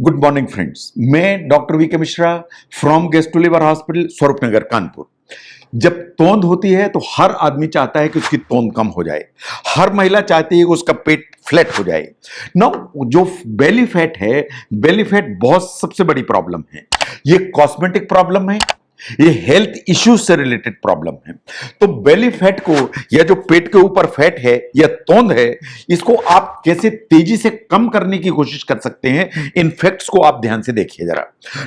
Good morning friends, मैं doctor V K Mishra from guest to liver Hospital Swaroopnagar Kanpur. जब तोंद होती है तो हर आदमी चाहता है कि उसकी तोंद कम हो जाए। हर महिला चाहती है कि उसका पेट फ्लैट हो जाए। नो, जो बेली फैट है, बेली फैट बहुत सबसे बड़ी प्रॉब्लम है। ये कॉस्मेटिक प्रॉब्लम है, ये हेल्थ इश्यूज से रिलेटेड प्रॉब्लम है। तो बेली फैट को या जो पेट के ऊपर फैट है या तोंद है, इसको आप कैसे तेजी से कम करने की कोशिश कर सकते हैं, इन फैक्ट्स को आप ध्यान से देखिए जरा।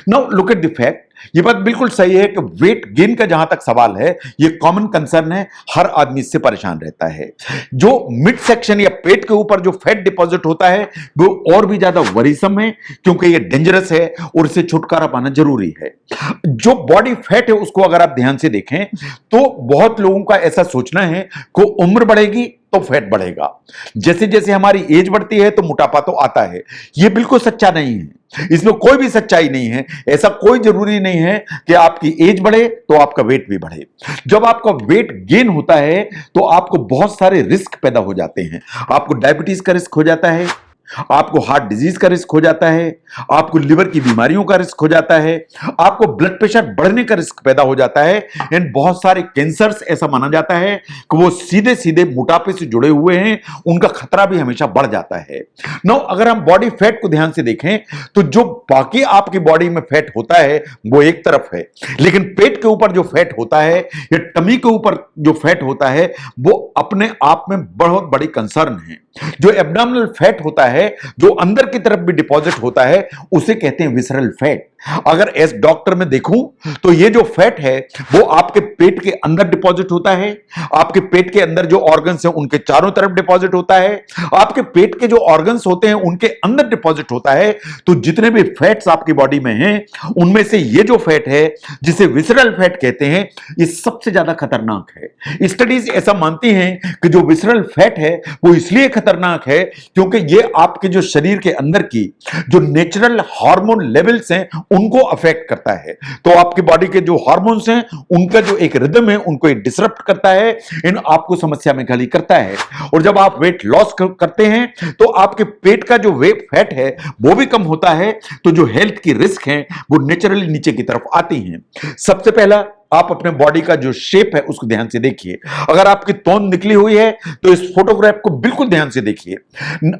Now look at the fact. ये बात बिल्कुल सही है कि वेट गेन का जहां तक सवाल है, ये कॉमन कंसर्न है, हर आदमी इससे परेशान रहता है। जो मिड सेक्शन या पेट के ऊपर जो फैट डिपॉजिट होता है वो और भी ज्यादा वरीसम है, क्योंकि ये डेंजरस है और इससे छुटकारा पाना जरूरी है। जो बॉडी फैट है उसको अगर आप ध्यान से देखें तो बहुत लोगों का ऐसा सोचना है कि उम्र बढ़ेगी तो फैट बढ़ेगा, जैसे जैसे हमारी एज बढ़ती है तो मोटापा तो आता है। यह बिल्कुल सच्चा नहीं है, इसमें कोई भी सच्चाई नहीं है। ऐसा कोई जरूरी नहीं है कि आपकी एज बढ़े तो आपका वेट भी बढ़े। जब आपका वेट गेन होता है तो आपको बहुत सारे रिस्क पैदा हो जाते हैं। आपको डायबिटीज का रिस्क हो जाता है, आपको हार्ट डिजीज का रिस्क हो जाता है, आपको लिवर की बीमारियों का रिस्क हो जाता है, आपको ब्लड प्रेशर बढ़ने का रिस्क पैदा हो जाता है। एंड बहुत सारे कैंसर्स ऐसा माना जाता है कि वो सीधे सीधे मोटापे से जुड़े हुए हैं, उनका खतरा भी हमेशा बढ़ जाता है। नाउ अगर हम बॉडी फैट को ध्यान से देखें तो जो बाकी आपकी बॉडी में फैट होता है वो एक तरफ है, लेकिन पेट के ऊपर जो फैट होता है या टमी के ऊपर जो फैट होता है वो अपने आप में बहुत बड़ी कंसर्न है। जो एब्डोमिनल फैट होता है, जो अंदर की तरफ भी डिपॉजिट होता है, उसे कहते हैं विसरल फैट। अगर एज डॉक्टर में देखूं तो ये जो फैट है वो आपके पेट के अंदर डिपॉजिट होता है, आपके पेट के अंदर जो ऑर्गन्स हैं उनके चारों तरफ डिपॉजिट होता है, आपके पेट के जो ऑर्गन्स होते हैं उनके अंदर डिपॉजिट होता है। तो जितने भी फैट्स आपकी बॉडी में हैं उनमें से ये जो फैट है जिसे विसरल फैट कहते हैं, ये सबसे ज्यादा खतरनाक है। स्टडीज ऐसा मानती हैं कि जो विसरल फैट है वो इसलिए खतरनाक है क्योंकि ये आपके जो शरीर के अंदर की जो नेचुरल हार्मोन लेवल्स हैं उनको अफेक्ट करता है। तो आपकी बॉडी के जो हार्मोन्स हैं उनका जो एक रिदम है उनको डिसरप्ट करता है, इन आपको समस्या में घायल करता है। और जब आप वेट लॉस करते हैं तो आपके पेट का जो वेट फैट है वो भी कम होता है, तो जो हेल्थ की रिस्क है वो नेचुरली नीचे की तरफ आती हैं। सबसे पहला आप अपने बॉडी का जो शेप है उसको ध्यान से देखिए। अगर आपकी तोंद निकली हुई है तो इस फोटोग्राफ को बिल्कुल ध्यान से देखिए।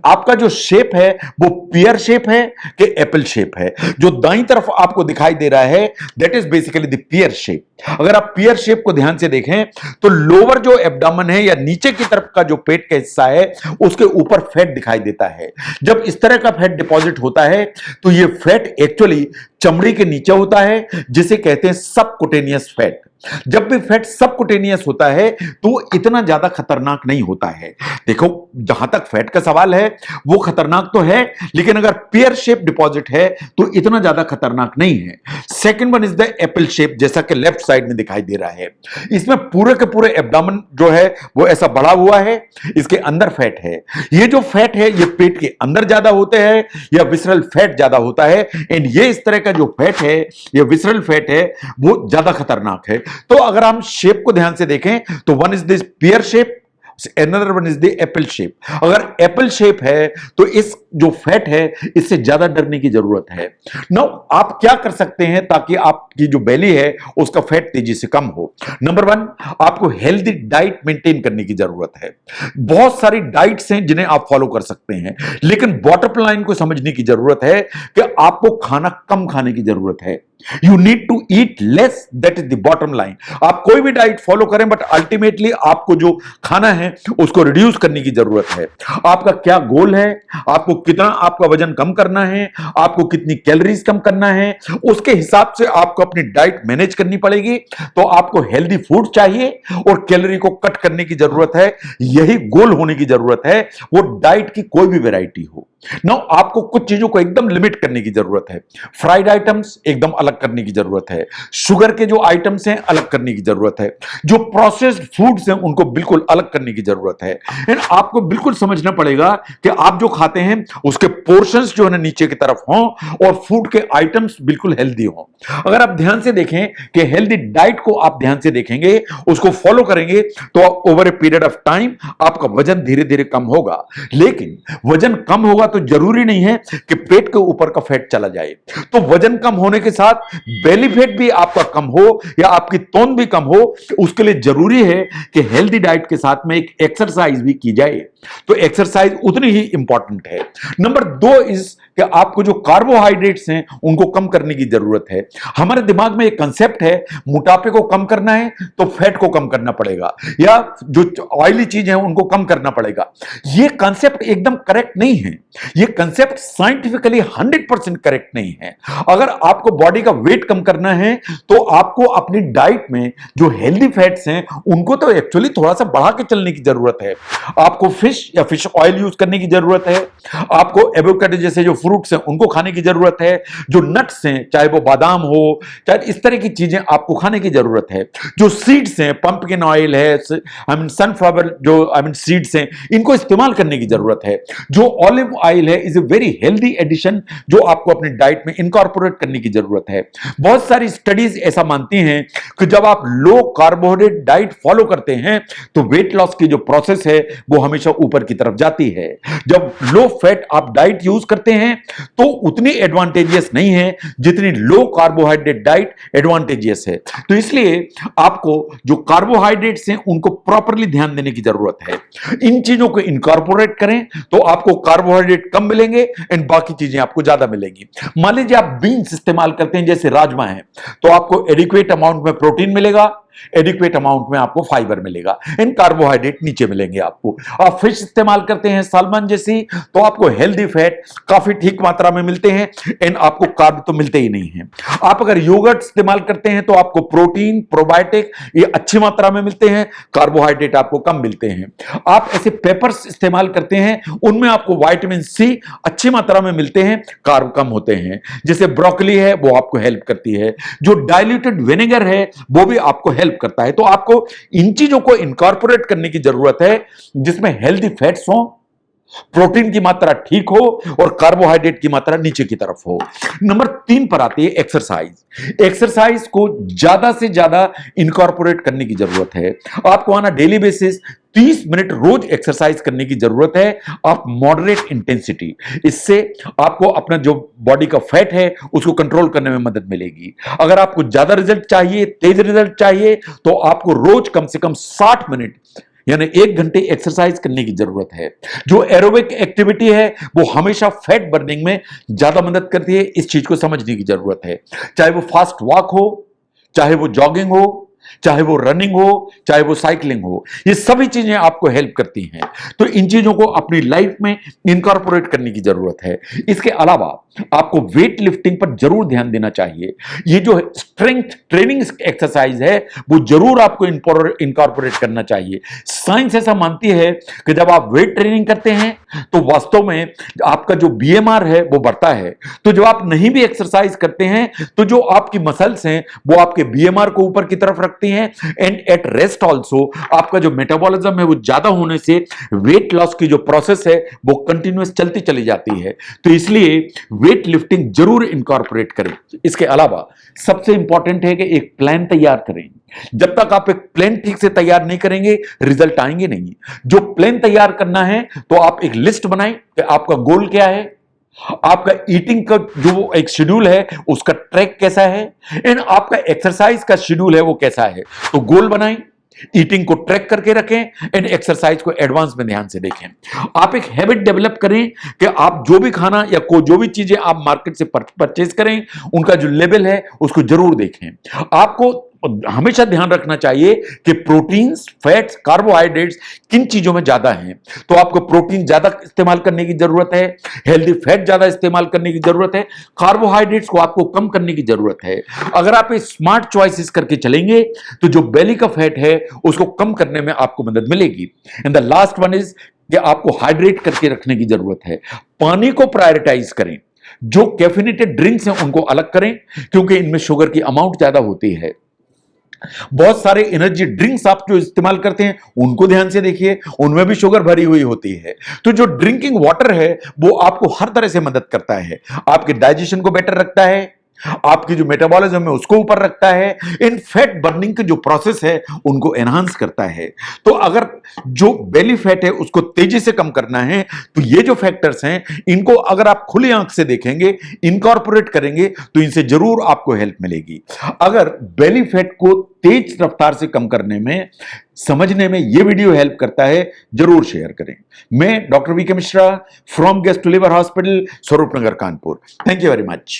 आपका जो शेप है वो पियर शेप है कि एप्पल शेप है? जो दाईं तरफ आपको दिखाई दे रहा है that is basically the peer shape. अगर आप पियर शेप को ध्यान से देखें तो लोअर जो एब्डोमेन है या नीचे की तरफ का जो पेट का हिस्सा है उसके ऊपर फैट दिखाई देता है। जब इस तरह का फैट डिपॉजिट होता है तो ये फैट एक्चुअली चमड़ी के नीचे होता है, जिसे कहते हैं सबकुटेनियस फैट। जब भी फैट सबकुटेनियस होता है तो इतना ज्यादा खतरनाक नहीं होता है। देखो, जहां तक फैट का सवाल है वो खतरनाक तो है, लेकिन अगर पियर शेप डिपॉजिट है तो इतना ज्यादा खतरनाक नहीं है। Second one is the Apple shape, जैसा कि लेफ्ट साइड में दिखाई दे रहा है। इसमें पूरे के पूरे एब्डोमेन जो है वो ऐसा बढ़ा हुआ है, इसके अंदर फैट है। ये जो फैट है ये पेट के अंदर ज्यादा होते हैं या विसरल फैट ज्यादा होता है, एंड ये इस तरह का जो फैट है ये विसरल फैट है वो ज्यादा खतरनाक है। तो अगर हम शेप को ध्यान से देखें तो one is this peer shape, another one is the apple shape। अगर एप्पल शेप है तो इस जो फैट है इससे ज्यादा डरने की जरूरत है। नाउ आप क्या कर सकते हैं ताकि आपकी जो बेली है उसका फैट तेजी से कम हो? नंबर वन, आपको हेल्दी डाइट मेंटेन करने की जरूरत है। बहुत सारी डाइट्स हैं जिन्हें आप फॉलो कर सकते हैं, लेकिन बॉटम लाइन को समझने की जरूरत है कि आपको खाना कम खाने की जरूरत है। You need to eat less, that is the bottom line. आप कोई भी डाइट फॉलो करें बट अल्टीमेटली आपको जो खाना है उसको रिड्यूस करने की जरूरत है। आपका क्या गोल है, आपको कितना आपका वजन कम करना है, आपको कितनी कैलोरीज कम करना है, उसके हिसाब से आपको अपनी डाइट मैनेज करनी पड़ेगी। तो आपको हेल्दी फूड चाहिए और कैलोरी को कट करने की जरूरत है, यही गोल होने की जरूरत है, वो डाइट की कोई भी वैरायटी हो। नाउ आपको कुछ चीजों को एकदम लिमिट करने की जरूरत है। फ्राइड आइटम्स एकदम अलग करने की जरूरत है, शुगर के जो आइटम्स हैं अलग करने की जरूरत है, जो प्रोसेस्ड फूड्स हैं उनको बिल्कुल अलग करने की जरूरत है। एंड आपको बिल्कुल समझना पड़ेगा कि आप जो खाते हैं उसके पोर्शंस जो है नीचे की तरफ हों और फूड के आइटम्स बिल्कुल हेल्दी हों। अगर आप ध्यान से देखें कि हेल्दी डाइट को आप ध्यान से देखेंगे, उसको फॉलो करेंगे तो over a period of time आपका वजन धीरे धीरे कम होगा। लेकिन वजन कम होगा तो जरूरी नहीं है कि पेट के ऊपर का फैट चला जाए। तो वजन कम होने के साथ बेली फैट भी आपका कम हो या आपकी तौन भी कम हो, उसके लिए जरूरी है कि हेल्दी डाइट के साथ में एक एक्सरसाइज भी की जाए। तो एक्सरसाइज उतनी ही इंपॉर्टेंट है। नंबर 2 इज कि आपको जो कार्बोहाइड्रेट्स हैं उनको कम करने की जरूरत है। हमारे दिमाग में एक कंसेप्ट है, मोटापे को कम करना है तो फैट को कम करना पड़ेगा, या जो ऑयली चीज है उनको कम करना पड़ेगा। यह कंसेप्ट एकदम करेक्ट नहीं है। यह कंसेप्ट साइंटिफिकली 100% करेक्ट नहीं है। अगर आपको बॉडी का वेट कम करना है तो आपको अपनी डाइट में जो हेल्दी फैट्स हैं उनको तो एक्चुअली थोड़ा सा बढ़ा के चलने की जरूरत है। आपको फिश या फिश ऑयल यूज करने की जरूरत है। आपको एवोकाडो जैसे जो फ्रूट्स हैं उनको खाने की जरूरत है। जो नट्स हैं, चाहे वो बादाम हो, चाहे इस तरह की चीजें आपको खाने की जरूरत है। जो सीड्स हैं, पंपकिन ऑयल है, सनफ्लावर जो सीड्स हैं, इनको इस्तेमाल करने की जरूरत है। जो ऑलिव ऑयल है is a very healthy addition जो आपको अपनी डाइट में इनकॉर्पोरेट करने की जरूरत है। बहुत सारी स्टडीज ऐसा मानती हैं कि जब आप लो कार्बोहाइड्रेट डाइट फॉलो करते हैं तो वेट लॉस की जो प्रोसेस है वो हमेशा ऊपर की तरफ जाती है। जब लो फैट आप डाइट यूज करते हैं तो उतनी एडवांटेजियस नहीं है जितनी लो कार्बोहाइड्रेट डाइट एडवांटेजियस है। तो इसलिए आपको जो कार्बोहाइड्रेट्स हैं उनको प्रॉपरली ध्यान देने की जरूरत है। इन चीजों को इनकॉर्पोरेट करें तो आपको कार्बोहाइड्रेट कम मिलेंगे एंड बाकी चीजें आपको ज्यादा मिलेंगी। मान लीजिए आप बीन्स इस्तेमाल करते हैं, जैसे राजमा है, तो आपको एडिक्वेट अमाउंट में प्रोटीन मिलेगा, एडिक्वेट अमाउंट में आपको फाइबर मिलेगा, इन कार्बोहाइड्रेट नीचे मिलेंगे आपको। आप फिश इस्तेमाल करते हैं सालमन जैसी, तो आपको हेल्दी फैट काफी ठीक मात्रा में मिलते हैं एंड आपको कार्ब तो मिलते ही नहीं है। आप अगर योगर्ट इस्तेमाल करते हैं तो आपको प्रोटीन, प्रोबायोटिक ये अच्छी मात्रा में मिलते हैं, कार्बोहाइड्रेट आपको कम मिलते हैं। आप ऐसे पेपर्स इस्तेमाल करते हैं, उनमें आपको विटामिन सी अच्छी मात्रा में मिलते हैं, कार्ब कम होते हैं। जैसे ब्रोकली है वो आपको हेल्प करती है। जो डाइल्यूटेड विनेगर है वो भी आपको हेल्प करता है। तो आपको इन चीजों को इनकॉर्पोरेट करने की जरूरत है जिसमें हेल्दी फैट्स हो, प्रोटीन की मात्रा ठीक हो और कार्बोहाइड्रेट की मात्रा नीचे की तरफ हो। नंबर 3 पर आती है एक्सरसाइज। एक्सरसाइज को ज्यादा से ज्यादा इनकॉर्पोरेट करने की जरूरत है। आपको आना डेली बेसिस 30 मिनट रोज एक्सरसाइज करने की जरूरत है। आप मॉडरेट इंटेंसिटी, इससे आपको अपना जो बॉडी का फैट है उसको कंट्रोल करने में मदद मिलेगी। अगर आपको ज्यादा रिजल्ट चाहिए, तेज रिजल्ट चाहिए, तो आपको रोज कम से कम 60 मिनट यानी 1 घंटे एक्सरसाइज करने की जरूरत है। जो एरोबिक एक्टिविटी है वो हमेशा फैट बर्निंग में ज्यादा मदद करती है। इस चीज को समझने की जरूरत है। चाहे वो फास्ट वॉक हो, चाहे वो जॉगिंग हो, चाहे वो रनिंग हो, चाहे वो साइकिलिंग हो, ये सभी चीजें आपको हेल्प करती हैं। तो इन चीजों को अपनी लाइफ में इनकॉर्पोरेट करने की जरूरत है। इसके अलावा आपको वेट लिफ्टिंग पर जरूर ध्यान देना चाहिए। ये जो स्ट्रेंथ ट्रेनिंग एक्सरसाइज है वो जरूर आपको इनकॉर्पोरेट करना चाहिए। साइंस ऐसा मानती है कि जब आप वेट ट्रेनिंग करते हैं तो वास्तव में आपका जो बीएमआर है वो बढ़ता है। तो जब आप नहीं भी एक्सरसाइज करते हैं तो जो आपकी मसल्स हैं वो आपके बीएमआर को ऊपर की तरफ रखती हैं एंड एट रेस्ट ऑल्सो आपका जो मेटाबॉलिज्म है वो ज्यादा होने से वेट लॉस की जो प्रोसेस है वो कंटिन्यूअस चलती चली जाती है। तो इसलिए वेट लिफ्टिंग जरूर इनकॉर्पोरेट करें। इसके अलावा सबसे इंपॉर्टेंट है कि एक प्लान तैयार करें। जब तक आप एक प्लान ठीक से तैयार नहीं करेंगे रिजल्ट आएंगे नहीं। जो प्लान तैयार करना है तो आप एक लिस्ट बनाएं कि आपका गोल क्या है, आपका ईटिंग का जो एक शेड्यूल है उसका ट्रैक कैसा है एंड आपका एक्सरसाइज का शेड्यूल है वो कैसा है। तो गोल बनाएं, ईटिंग को ट्रैक करके रखें एंड एक्सरसाइज को एडवांस में ध्यान से देखें। आप एक हैबिट डेवलप करें कि आप जो भी खाना या जो भी चीजें आप मार्केट से परचेज करें उनका जो लेवल है उसको जरूर देखें। आपको हमेशा ध्यान रखना चाहिए कि प्रोटीन्स, फैट्स, कार्बोहाइड्रेट्स किन चीजों में ज्यादा हैं। तो आपको प्रोटीन ज्यादा इस्तेमाल करने की जरूरत है, हेल्दी फैट ज्यादा इस्तेमाल करने की जरूरत है, कार्बोहाइड्रेट्स को आपको कम करने की जरूरत है। अगर आप स्मार्ट चॉइसेस करके चलेंगे तो जो बेली का फैट है उसको कम करने में आपको मदद मिलेगी। And the last one is कि आपको हाइड्रेट करके रखने की जरूरत है। पानी को प्रायोरिटाइज करें। जो कैफिनेटेड ड्रिंक्स हैं उनको अलग करें क्योंकि इनमें शुगर की अमाउंट ज्यादा होती है। बहुत सारे एनर्जी ड्रिंक्स आप जो इस्तेमाल करते हैं उनको ध्यान से देखिए, उनमें भी शुगर भरी हुई होती है। तो जो ड्रिंकिंग वाटर है वो आपको हर तरह से मदद करता है, आपके डाइजेशन को बेटर रखता है, आपकी जो मेटाबॉलिज्म है उसको ऊपर रखता है, इन फैट बर्निंग के जो प्रोसेस है उनको एनहांस करता है। तो अगर जो बेली फैट है उसको तेजी से कम करना है तो ये जो फैक्टर्स हैं इनको अगर आप खुली आंख से देखेंगे, इनकॉर्पोरेट करेंगे तो इनसे जरूर आपको हेल्प मिलेगी। अगर बेली फैट को तेज रफ्तार से कम करने में, समझने में ये वीडियो हेल्प करता है, जरूर शेयर करें। मैं doctor V K Mishra from guest to liver hospital, Swarup Nagar, Kanpur. Thank you very much.